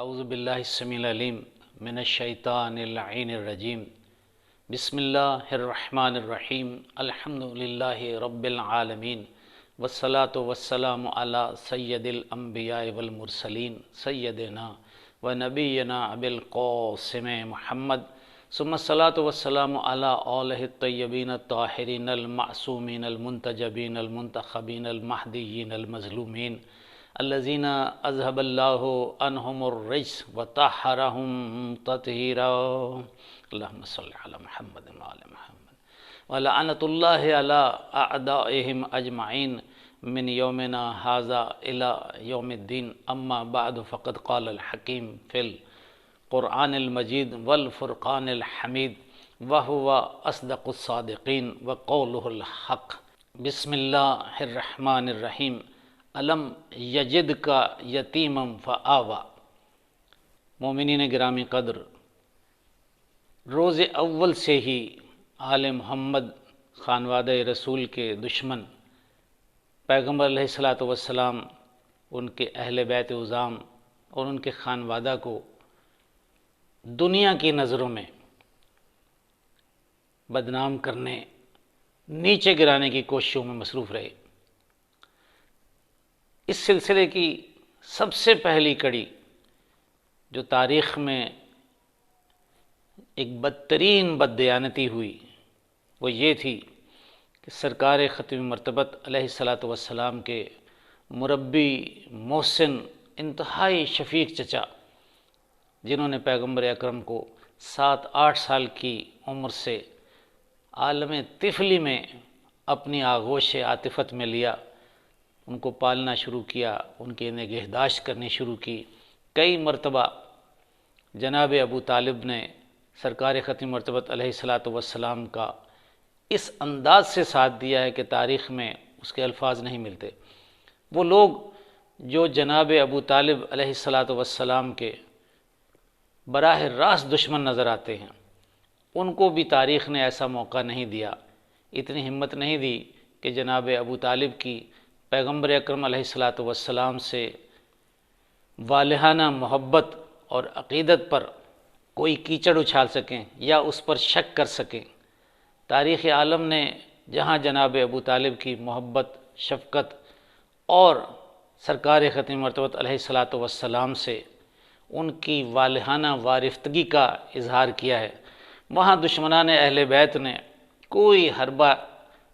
اعوذ باللہ السمیع العلیم من الشیطان اللعین الرجیم بسم اللہ الرحمن الرحیم الحمد للہ رب العالمین والصلاة والسلام علی سید الانبیاء والمرسلین سیدنا و نبینا ابی القاسم محمد ثم الصلاة والسلام علی آلہ الطیبین الطاہرین المعصومین المنتجبین المنتخبین المہدیین المظلومین الذین اذهب اللہ عنہم الرجس وطہرہم تطہیرا اللہم صلی علی محمد وعلی محمد ولعنۃ اللہ علی اعدائہم اجمعین من یومنا ھذا الی یوم الدین اما بعد فقد قال الحکیم فی القرآن المجید والفرقان الحمید وہو اصدق الصادقین وقولہ الحق بسم اللہ الرحمن الرحیم علم یجد کا یتیمم فآوا۔ مومنین گرامی قدر، روز اول سے ہی آل محمد خانوادہ رسول کے دشمن پیغمبر علیہ الصلاۃ والسلام، ان کے اہل بیت عظام اور ان کے خانوادہ کو دنیا کی نظروں میں بدنام کرنے، نیچے گرانے کی کوششوں میں مصروف رہے۔ اس سلسلے کی سب سے پہلی کڑی جو تاریخ میں ایک بدترین بددیانتی ہوئی وہ یہ تھی کہ سرکار ختم مرتبت علیہ الصلاۃ والسلام کے مربی، محسن، انتہائی شفیق چچا، جنہوں نے پیغمبر اکرم کو 7-8 سال کی عمر سے عالم طفلی میں اپنی آغوش عاطفت میں لیا، ان کو پالنا شروع کیا، ان کی نگہداشت کرنی شروع کی۔ کئی مرتبہ جناب ابو طالب نے سرکار ختم مرتبت علیہ الصلاۃ والسلام کا اس انداز سے ساتھ دیا ہے کہ تاریخ میں اس کے الفاظ نہیں ملتے۔ وہ لوگ جو جناب ابو طالب علیہ الصلاۃ والسلام کے براہ راست دشمن نظر آتے ہیں، ان کو بھی تاریخ نے ایسا موقع نہیں دیا، اتنی ہمت نہیں دی کہ جناب ابو طالب کی پیغمبر اکرم علیہ الصلاۃ والسلام سے والہانہ محبت اور عقیدت پر کوئی کیچڑ اچھال سکیں یا اس پر شک کر سکیں۔ تاریخ عالم نے جہاں جناب ابو طالب کی محبت، شفقت اور سرکار ختم مرتبت علیہ الصلاۃ والسلام سے ان کی والہانہ وارفتگی کا اظہار کیا ہے، وہاں دشمنان اہل بیت نے کوئی حربہ،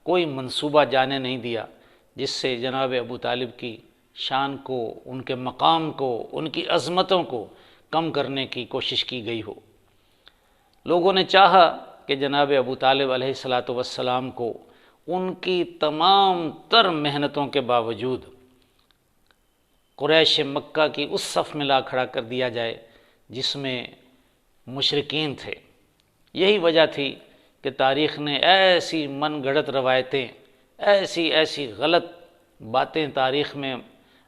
کوئی منصوبہ جانے نہیں دیا جس سے جناب ابو طالب کی شان کو، ان کے مقام کو، ان کی عظمتوں کو کم کرنے کی کوشش کی گئی ہو۔ لوگوں نے چاہا کہ جناب ابو طالب علیہ الصلاۃ والسلام کو ان کی تمام تر محنتوں کے باوجود قریش مکہ کی اس صف میں لا کھڑا کر دیا جائے جس میں مشرکین تھے۔ یہی وجہ تھی کہ تاریخ نے ایسی من گھڑت روایتیں، ایسی غلط باتیں تاریخ میں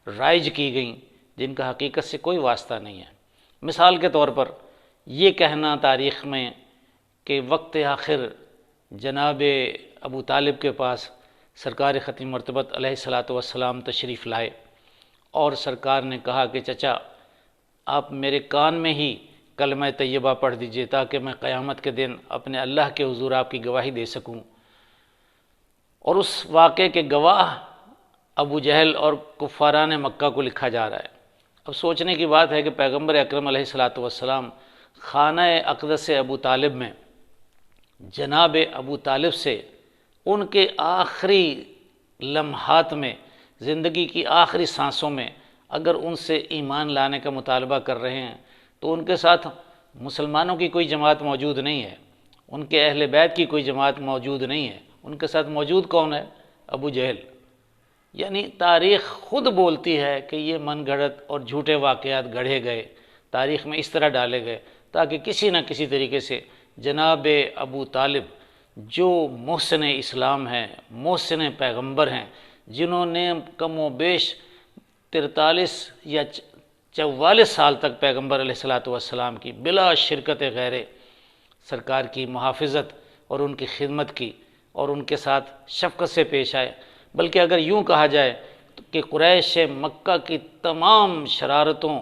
رائج کی گئیں جن کا حقیقت سے کوئی واسطہ نہیں ہے۔ مثال کے طور پر یہ کہنا تاریخ میں کہ وقت آخر جناب ابو طالب کے پاس سرکار ختم مرتبت علیہ الصلاۃ والسلام تشریف لائے اور سرکار نے کہا کہ چچا آپ میرے کان میں ہی کلمہ طیبہ پڑھ دیجئے تاکہ میں قیامت کے دن اپنے اللہ کے حضور آپ کی گواہی دے سکوں، اور اس واقعے کے گواہ ابو جہل اور کفاران مکہ کو لکھا جا رہا ہے۔ اب سوچنے کی بات ہے کہ پیغمبر اکرم علیہ الصلاۃ والسلام خانہ اقدس ابو طالب میں جناب ابو طالب سے ان کے آخری لمحات میں، زندگی کی آخری سانسوں میں اگر ان سے ایمان لانے کا مطالبہ کر رہے ہیں تو ان کے ساتھ مسلمانوں کی کوئی جماعت موجود نہیں ہے، ان کے اہل بیت کی کوئی جماعت موجود نہیں ہے، ان کے ساتھ موجود کون ہے؟ ابو جہل۔ یعنی تاریخ خود بولتی ہے کہ یہ من گھڑت اور جھوٹے واقعات گڑھے گئے، تاریخ میں اس طرح ڈالے گئے تاکہ کسی نہ کسی طریقے سے جناب ابو طالب جو محسن اسلام ہیں، محسن پیغمبر ہیں، جنہوں نے کم و بیش 43 یا 44 سال تک پیغمبر علیہ الصلاۃ والسلام کی بلا شرکت غیرے سرکار کی محافظت اور ان کی خدمت کی اور ان کے ساتھ شفقت سے پیش آئے، بلکہ اگر یوں کہا جائے کہ قریش مکہ کی تمام شرارتوں،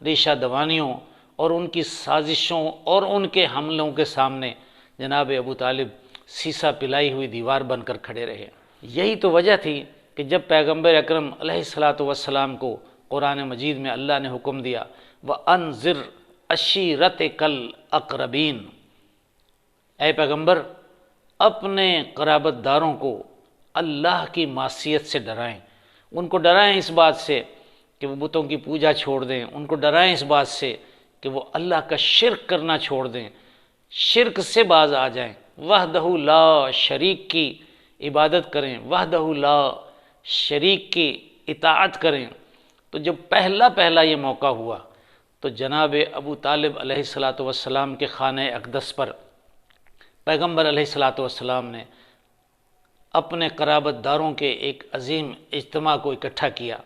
ریشہ دوانیوں اور ان کی سازشوں اور ان کے حملوں کے سامنے جناب ابو طالب سیسا پلائی ہوئی دیوار بن کر کھڑے رہے۔ یہی تو وجہ تھی کہ جب پیغمبر اکرم علیہ الصلاۃ والسلام کو قرآن مجید میں اللہ نے حکم دیا وَأَنذِرْ عَشِيرَتَكَ الْأَقْرَبِينَ، اے پیغمبر اپنے قرابت داروں کو اللہ کی معصیت سے ڈرائیں، ان کو ڈرائیں اس بات سے کہ وہ بتوں کی پوجا چھوڑ دیں، ان کو ڈرائیں اس بات سے کہ وہ اللہ کا شرک کرنا چھوڑ دیں، شرک سے باز آ جائیں، وحدہ لا شریک کی عبادت کریں، وحدہ لا شریک کی اطاعت کریں۔ تو جب پہلا یہ موقع ہوا تو جناب ابو طالب علیہ الصلاۃ والسلام کے خانہ اقدس پر پیغمبر علیہ الصلاۃ والسلام نے اپنے قرابت داروں کے ایک عظیم اجتماع کو اکٹھا کیا۔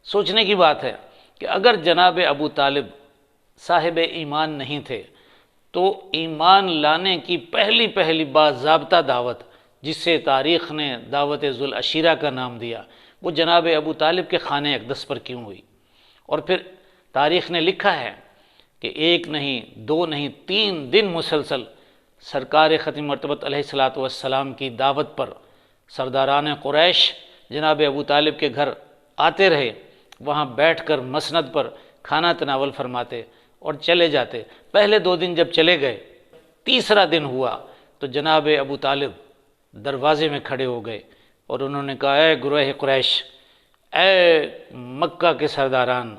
سوچنے کی بات ہے کہ اگر جناب ابو طالب صاحب ایمان نہیں تھے تو ایمان لانے کی پہلی باضابطہ دعوت، جس سے تاریخ نے دعوت ذوالعشیرہ کا نام دیا، وہ جناب ابو طالب کے خانہ اقدس پر کیوں ہوئی؟ اور پھر تاریخ نے لکھا ہے کہ 1 نہیں 2 نہیں 3 دن مسلسل سرکار ختم مرتبت علیہ الصلاۃ والسلام کی دعوت پر سرداران قریش جناب ابو طالب کے گھر آتے رہے، وہاں بیٹھ کر مسند پر کھانا تناول فرماتے اور چلے جاتے۔ پہلے 2 دن جب چلے گئے، تیسرا دن ہوا تو جناب ابو طالب دروازے میں کھڑے ہو گئے اور انہوں نے کہا اے گروہ قریش، اے مکہ کے سرداران،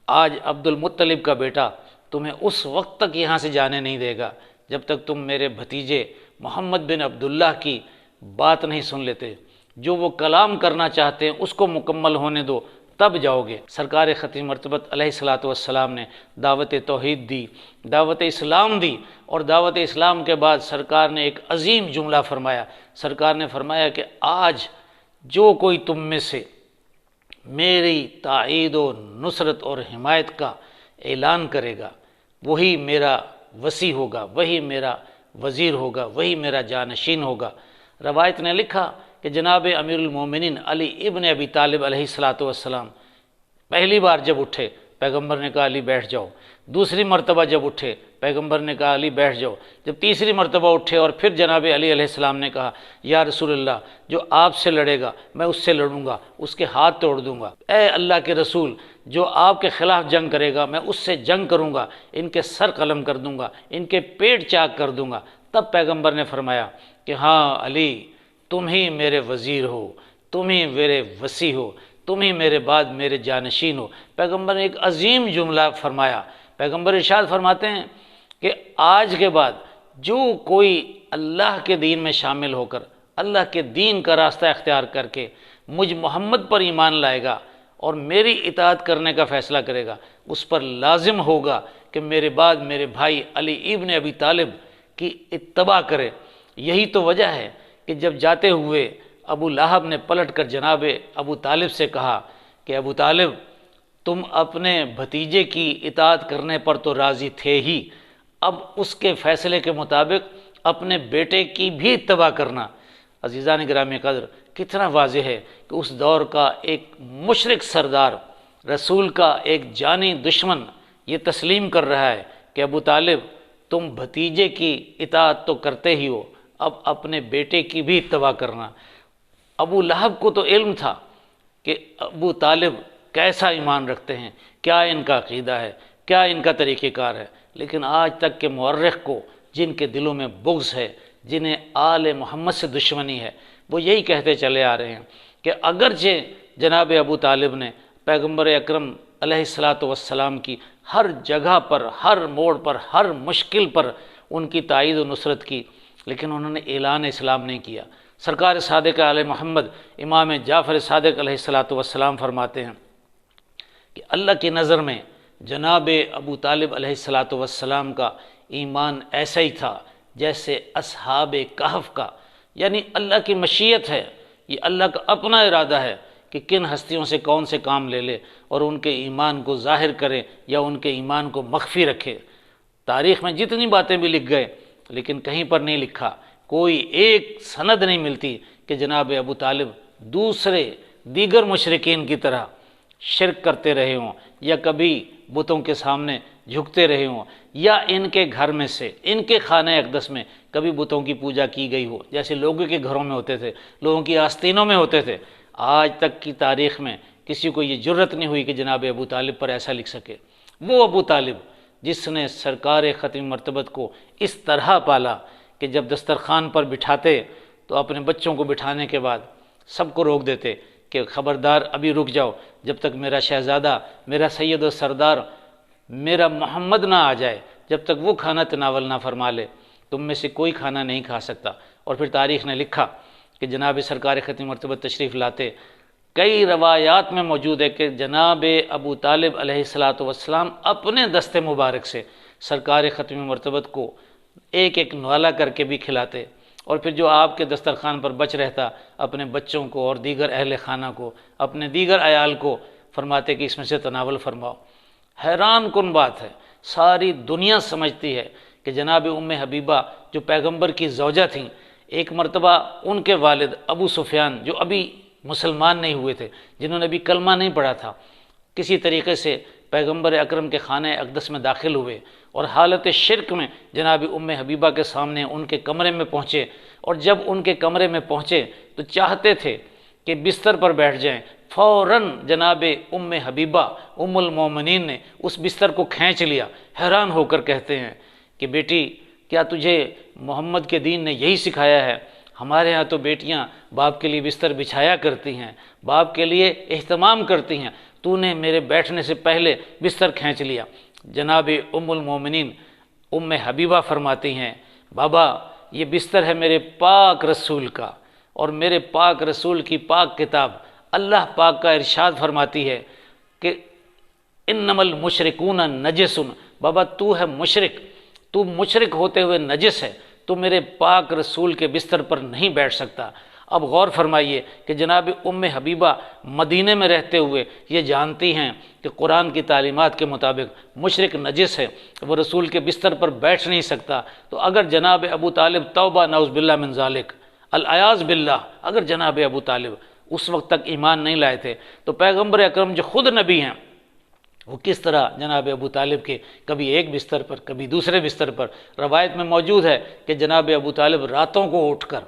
آج عبد المطلب کا بیٹا تمہیں اس وقت تک یہاں سے جانے نہیں دے گا جب تک تم میرے بھتیجے محمد بن عبداللہ کی بات نہیں سن لیتے، جو وہ کلام کرنا چاہتے ہیں اس کو مکمل ہونے دو، تب جاؤ گے۔ سرکار ختم مرتبت علیہ الصلاۃ والسلام نے دعوت توحید دی، دعوت اسلام دی، اور دعوت اسلام کے بعد سرکار نے ایک عظیم جملہ فرمایا۔ سرکار نے فرمایا کہ آج جو کوئی تم میں سے میری تائید و نصرت اور حمایت کا اعلان کرے گا وہی میرا وصی ہوگا، وہی میرا وزیر ہوگا، وہی میرا جانشین ہوگا۔ روایت نے لکھا کہ جناب امیر المومنین علی ابن ابی طالب علیہ الصلاۃ والسلام پہلی بار جب اٹھے پیغمبر نے کہا علی بیٹھ جاؤ، دوسری مرتبہ جب اٹھے پیغمبر نے کہا علی بیٹھ جاؤ، جب تیسری مرتبہ اٹھے اور پھر جناب علی علیہ السلام نے کہا یا رسول اللہ، جو آپ سے لڑے گا میں اس سے لڑوں گا، اس کے ہاتھ توڑ دوں گا۔ اے اللہ کے رسول، جو آپ کے خلاف جنگ کرے گا میں اس سے جنگ کروں گا، ان کے سر قلم کر دوں گا، ان کے پیٹ چاک کر دوں گا۔ تب پیغمبر نے فرمایا کہ ہاں علی، تم ہی میرے وزیر ہو، تم ہی میرے وصی ہو، تم ہی میرے بعد میرے جانشین ہو۔ پیغمبر نے ایک عظیم جملہ فرمایا۔ پیغمبر ارشاد فرماتے ہیں کہ آج کے بعد جو کوئی اللہ کے دین میں شامل ہو کر اللہ کے دین کا راستہ اختیار کر کے مجھ محمد پر ایمان لائے گا اور میری اطاعت کرنے کا فیصلہ کرے گا، اس پر لازم ہوگا کہ میرے بعد میرے بھائی علی ابن ابی طالب کی اتباع کرے۔ یہی تو وجہ ہے کہ جب جاتے ہوئے ابو لہب نے پلٹ کر جناب ابو طالب سے کہا کہ ابو طالب، تم اپنے بھتیجے کی اطاعت کرنے پر تو راضی تھے ہی، اب اس کے فیصلے کے مطابق اپنے بیٹے کی بھی اتباع کرنا۔ عزیزان گرامی قدر، کتنا واضح ہے کہ اس دور کا ایک مشرک سردار، رسول کا ایک جانی دشمن یہ تسلیم کر رہا ہے کہ ابو طالب، تم بھتیجے کی اطاعت تو کرتے ہی ہو، اب اپنے بیٹے کی بھی اتباع کرنا۔ ابو لہب کو تو علم تھا کہ ابو طالب کیسا ایمان رکھتے ہیں، کیا ان کا عقیدہ ہے، کیا ان کا طریقہ کار ہے، لیکن آج تک کے مورخ کو جن کے دلوں میں بغض ہے، جنہیں آل محمد سے دشمنی ہے، وہ یہی کہتے چلے آ رہے ہیں کہ اگرچہ جناب ابو طالب نے پیغمبر اکرم علیہ الصلاۃ والسلام کی ہر جگہ پر، ہر موڑ پر، ہر مشکل پر ان کی تائید و نصرت کی، لیکن انہوں نے اعلان اسلام نہیں کیا۔ سرکار صادق علیہ محمد امام جعفر صادق علیہ الصلاۃ والسلام فرماتے ہیں کہ اللہ کی نظر میں جناب ابو طالب علیہ الصلاۃ والسلام کا ایمان ایسا ہی تھا جیسے اصحاب کہف کا، یعنی اللہ کی مشیت ہے، یہ اللہ کا اپنا ارادہ ہے کہ کن ہستیوں سے کون سے کام لے لے اور ان کے ایمان کو ظاہر کرے یا ان کے ایمان کو مخفی رکھے۔ تاریخ میں جتنی باتیں بھی لکھ گئے لیکن کہیں پر نہیں لکھا، کوئی ایک سند نہیں ملتی کہ جناب ابو طالب دیگر مشرکین کی طرح شرک کرتے رہے ہوں یا کبھی بتوں کے سامنے جھکتے رہے ہوں، یا ان کے گھر میں سے، ان کے خانہ اقدس میں کبھی بتوں کی پوجا کی گئی ہو، جیسے لوگوں کے گھروں میں ہوتے تھے، لوگوں کی آستینوں میں ہوتے تھے، آج تک کی تاریخ میں کسی کو یہ جرت نہیں ہوئی کہ جناب ابو طالب پر ایسا لکھ سکے۔ وہ ابو طالب جس نے سرکار ختم مرتبت کو اس طرح پالا کہ جب دسترخوان پر بٹھاتے تو اپنے بچوں کو بٹھانے کے بعد سب کو روک دیتے کہ خبردار ابھی رک جاؤ، جب تک میرا شہزادہ، میرا سید و سردار، میرا محمد نہ آ جائے، جب تک وہ کھانا تناول نہ فرما لے، تم میں سے کوئی کھانا نہیں کھا سکتا۔ اور پھر تاریخ نے لکھا کہ جناب سرکار ختم مرتبت تشریف لاتے، کئی روایات میں موجود ہے کہ جناب ابو طالب علیہ السلام اپنے دست مبارک سے سرکار ختم مرتبت کو ایک ایک نوالا کر کے بھی کھلاتے، اور پھر جو آپ کے دسترخوان پر بچ رہتا اپنے بچوں کو اور دیگر اہل خانہ کو، اپنے دیگر عیال کو فرماتے کہ اس میں سے تناول فرماؤ۔ حیران کن بات ہے، ساری دنیا سمجھتی ہے کہ جناب ام حبیبہ جو پیغمبر کی زوجہ تھیں، ایک مرتبہ ان کے والد ابو سفیان جو ابھی مسلمان نہیں ہوئے تھے، جنہوں نے ابھی کلمہ نہیں پڑھا تھا، کسی طریقے سے پیغمبر اکرم کے خانہ اقدس میں داخل ہوئے اور حالت شرک میں جناب ام حبیبہ کے سامنے ان کے کمرے میں پہنچے، اور جب ان کے کمرے میں پہنچے تو چاہتے تھے کہ بستر پر بیٹھ جائیں، فوراً جناب ام حبیبہ ام المومنین نے اس بستر کو کھینچ لیا۔ حیران ہو کر کہتے ہیں کہ بیٹی، کیا تجھے محمد کے دین نے یہی سکھایا ہے؟ ہمارے ہاں تو بیٹیاں باپ کے لیے بستر بچھایا کرتی ہیں، باپ کے لیے اہتمام کرتی ہیں، تو نے میرے بیٹھنے سے پہلے بستر کھینچ لیا۔ جناب ام المومنین ام حبیبہ فرماتی ہیں، بابا یہ بستر ہے میرے پاک رسول کا، اور میرے پاک رسول کی پاک کتاب اللہ پاک کا ارشاد فرماتی ہے کہ انما المشرکون نجس، بابا تو ہے مشرک، تو مشرک ہوتے ہوئے نجس ہے، تو میرے پاک رسول کے بستر پر نہیں بیٹھ سکتا۔ اب غور فرمائیے کہ جناب ام حبیبہ مدینے میں رہتے ہوئے یہ جانتی ہیں کہ قرآن کی تعلیمات کے مطابق مشرک نجس ہے، وہ رسول کے بستر پر بیٹھ نہیں سکتا، تو اگر جناب ابو طالب توبہ نعوذ باللہ من ذالک، العیاذ باللہ، اگر جناب ابو طالب اس وقت تک ایمان نہیں لائے تھے تو پیغمبر اکرم جو خود نبی ہیں وہ کس طرح جناب ابو طالب کے کبھی ایک بستر پر کبھی دوسرے بستر پر، روایت میں موجود ہے کہ جناب ابو طالب راتوں کو اٹھ کر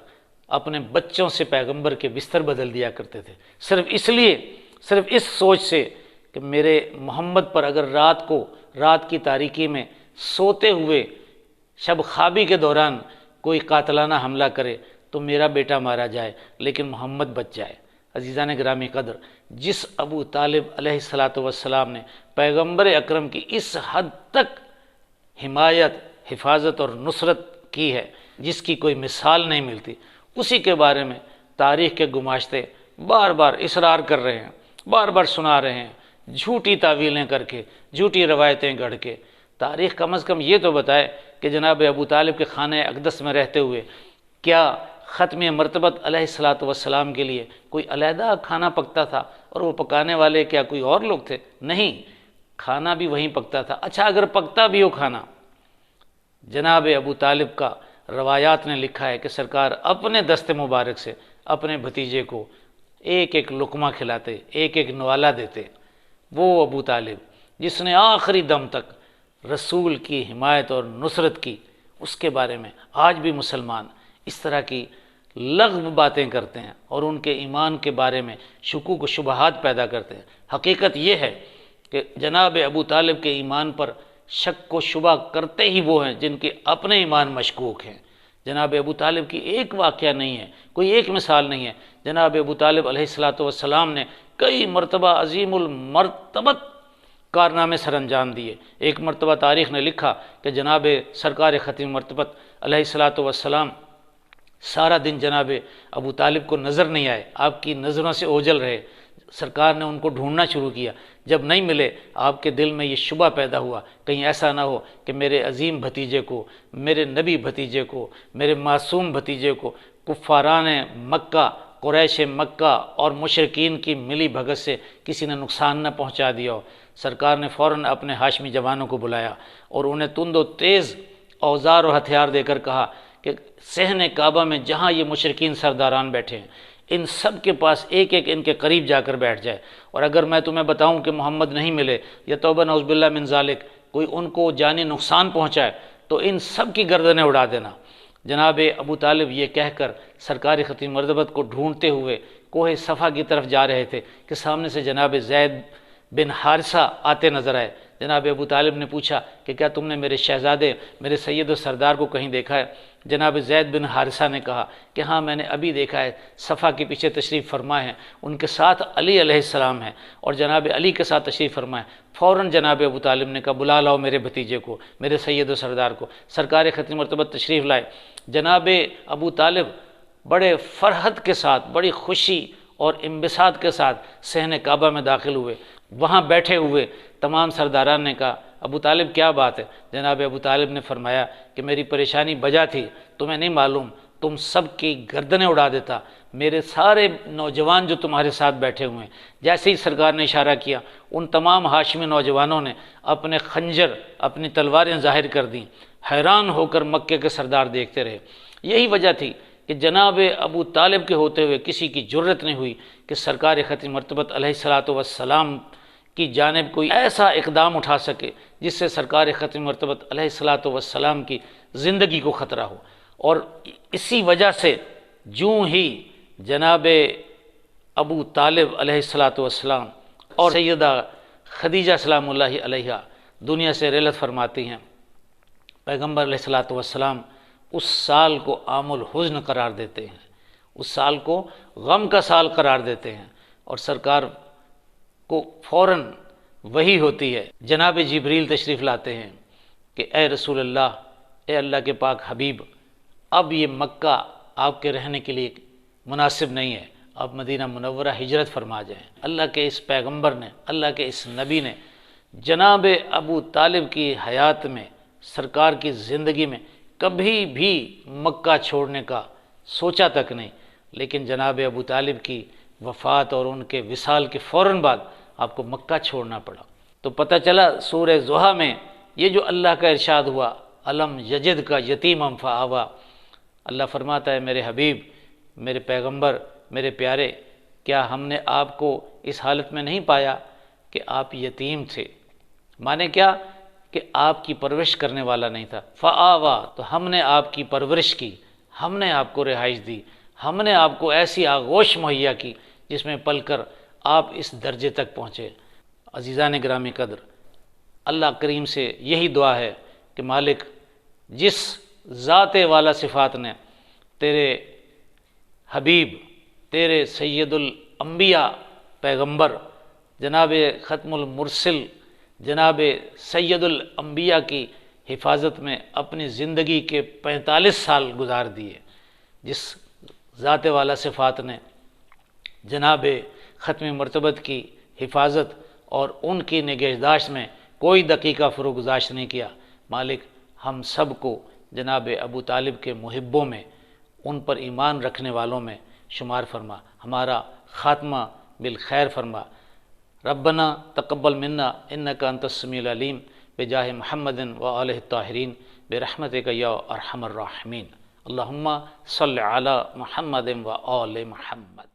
اپنے بچوں سے پیغمبر کے بستر بدل دیا کرتے تھے، صرف اس لیے، صرف اس سوچ سے کہ میرے محمد پر اگر رات کی تاریکی میں سوتے ہوئے شب خوابی کے دوران کوئی قاتلانہ حملہ کرے تو میرا بیٹا مارا جائے لیکن محمد بچ جائے۔ عزیزان گرامی قدر، جس ابو طالب علیہ السلام نے پیغمبر اکرم کی اس حد تک حمایت، حفاظت اور نصرت کی ہے جس کی کوئی مثال نہیں ملتی، اسی کے بارے میں تاریخ کے گماشتے بار بار اصرار کر رہے ہیں، بار بار سنا رہے ہیں، جھوٹی تعویلیں کر کے، جھوٹی روایتیں گڑھ کے۔ تاریخ کم از کم یہ تو بتائے کہ جناب ابو طالب کے خانہ اقدس میں رہتے ہوئے کیا ختم مرتبت علیہ السلام کے لیے کوئی علیحدہ کھانا پکتا تھا، اور وہ پکانے والے کیا کوئی اور لوگ تھے؟ نہیں، کھانا بھی وہیں پکتا تھا۔ اچھا اگر پکتا بھی ہو کھانا، جناب ابو طالب کا روایات نے لکھا ہے کہ سرکار اپنے دست مبارک سے اپنے بھتیجے کو ایک ایک لقمہ کھلاتے، ایک ایک نوالا دیتے۔ وہ ابو طالب جس نے آخری دم تک رسول کی حمایت اور نصرت کی، اس کے بارے میں آج بھی مسلمان اس طرح کی لغو باتیں کرتے ہیں اور ان کے ایمان کے بارے میں شکوک و شبہات پیدا کرتے ہیں۔ حقیقت یہ ہے کہ جناب ابو طالب کے ایمان پر شک و شبہ کرتے ہی وہ ہیں جن کے اپنے ایمان مشکوک ہیں۔ جناب ابو طالب کی ایک واقعہ نہیں ہے، کوئی ایک مثال نہیں ہے، جناب ابو طالب علیہ السلام نے کئی مرتبہ عظیم المرتبت کارنامے سر انجام دیے۔ ایک مرتبہ تاریخ نے لکھا کہ جناب سرکار ختم مرتبت علیہ السلام سارا دن جناب ابو طالب کو نظر نہیں آئے، آپ کی نظروں سے اوجھل رہے۔ سرکار نے ان کو ڈھونڈنا شروع کیا، جب نہیں ملے آپ کے دل میں یہ شبہ پیدا ہوا کہیں ایسا نہ ہو کہ میرے عظیم بھتیجے کو، میرے نبی بھتیجے کو، میرے معصوم بھتیجے کو کفاران مکہ، قریش مکہ اور مشرکین کی ملی بھگت سے کسی نے نقصان نہ پہنچا دیا ہو۔ سرکار نے فوراً اپنے ہاشمی جوانوں کو بلایا اور انہیں تند و تیز اوزار اور ہتھیار دے کر کہا کہ صحن کعبہ میں جہاں یہ مشرکین سرداران بیٹھے ہیں ان سب کے پاس ایک ایک ان کے قریب جا کر بیٹھ جائے، اور اگر میں تمہیں بتاؤں کہ محمد نہیں ملے یا توبہ نعوذ باللہ من ذالک کوئی ان کو جانی نقصان پہنچائے تو ان سب کی گردنیں اڑا دینا۔ جناب ابو طالب یہ کہہ کر سرکار ختم مرتبت کو ڈھونڈتے ہوئے کوہ صفا کی طرف جا رہے تھے کہ سامنے سے جناب زید بن حارثہ آتے نظر آئے۔ جناب ابو طالب نے پوچھا کہ کیا تم نے میرے شہزادے میرے سید و سردار کو کہیں دیکھا ہے؟ جناب زید بن حارثہ نے کہا کہ ہاں میں نے ابھی دیکھا ہے، صفا کے پیچھے تشریف فرما ہے، ان کے ساتھ علی علیہ السلام ہیں اور جناب علی کے ساتھ تشریف فرما ہے۔ فوراً جناب ابو طالب نے کہا بلا لاؤ میرے بھتیجے کو، میرے سید و سردار کو۔ سرکار ختم مرتبت تشریف لائے۔ جناب ابو طالب بڑے فرحت کے ساتھ، بڑی خوشی اور انبساط کے ساتھ صحن کعبہ میں داخل ہوئے۔ وہاں بیٹھے ہوئے تمام سرداران نے کہا ابو طالب کیا بات ہے؟ جناب ابو طالب نے فرمایا کہ میری پریشانی بجا تھی، تمہیں نہیں معلوم، تم سب کی گردنیں اڑا دیتا، میرے سارے نوجوان جو تمہارے ساتھ بیٹھے ہوئے ہیں۔ جیسے ہی سرکار نے اشارہ کیا ان تمام ہاشمی نوجوانوں نے اپنے خنجر اپنی تلواریں ظاہر کر دیں۔ حیران ہو کر مکے کے سردار دیکھتے رہے۔ یہی وجہ تھی کہ جناب ابو طالب کے ہوتے ہوئے کسی کی جرت نہیں ہوئی کہ سرکار ختم مرتبت علیہ الصلاۃ والسلام کی جانب کوئی ایسا اقدام اٹھا سکے جس سے سرکار ختم مرتبت علیہ الصلاۃ والسلام کی زندگی کو خطرہ ہو۔ اور اسی وجہ سے جوں ہی جناب ابو طالب علیہ الصلاۃ والسلام اور سیدہ خدیجہ سلام اللہ علیہا دنیا سے رحلت فرماتی ہیں، پیغمبر علیہ الصلاۃ والسلام اس سال کو عام الحزن قرار دیتے ہیں، اس سال کو غم کا سال قرار دیتے ہیں، اور سرکار کو فوراً وحی ہوتی ہے، جناب جبریل تشریف لاتے ہیں کہ اے رسول اللہ، اے اللہ کے پاک حبیب، اب یہ مکہ آپ کے رہنے کے لیے مناسب نہیں ہے، اب مدینہ منورہ ہجرت فرما جائیں۔ اللہ کے اس پیغمبر نے، اللہ کے اس نبی نے جناب ابو طالب کی حیات میں، سرکار کی زندگی میں کبھی بھی مکہ چھوڑنے کا سوچا تک نہیں، لیکن جناب ابو طالب کی وفات اور ان کے وصال کے فوراً بعد آپ کو مکہ چھوڑنا پڑا۔ تو پتہ چلا سورہ ضحیٰ میں یہ جو اللہ کا ارشاد ہوا الم یجد کا یتیمم فآوا، اللہ فرماتا ہے میرے حبیب، میرے پیغمبر، میرے پیارے، کیا ہم نے آپ کو اس حالت میں نہیں پایا کہ آپ یتیم تھے؟ مانے کیا کہ آپ کی پرورش کرنے والا نہیں تھا۔ فآوا، تو ہم نے آپ کی پرورش کی، ہم نے آپ کو رہائش دی، ہم نے آپ کو ایسی آغوش مہیا کی جس میں پل کر آپ اس درجے تک پہنچے۔ عزیزان گرامی قدر، اللہ کریم سے یہی دعا ہے کہ مالک جس ذات والا صفات نے تیرے حبیب، تیرے سید الانبیاء پیغمبر جناب ختم المرسل جناب سید الانبیاء کی حفاظت میں اپنی زندگی کے 45 سال گزار دیے، جس ذات والا صفات نے جناب ختم مرتبت کی حفاظت اور ان کی نگہداشت میں کوئی دقیقہ فروگزاشت نہیں کیا، مالک ہم سب کو جناب ابو طالب کے محبوں میں، ان پر ایمان رکھنے والوں میں شمار فرما، ہمارا خاتمہ بالخیر فرما۔ ربنا تقبل منا انک انت السمیع العلیم بجاہ محمد وآلہ الطاہرین برحمتک یا ارحم الراحمین۔ اللہم صل علی محمد وآل محمد۔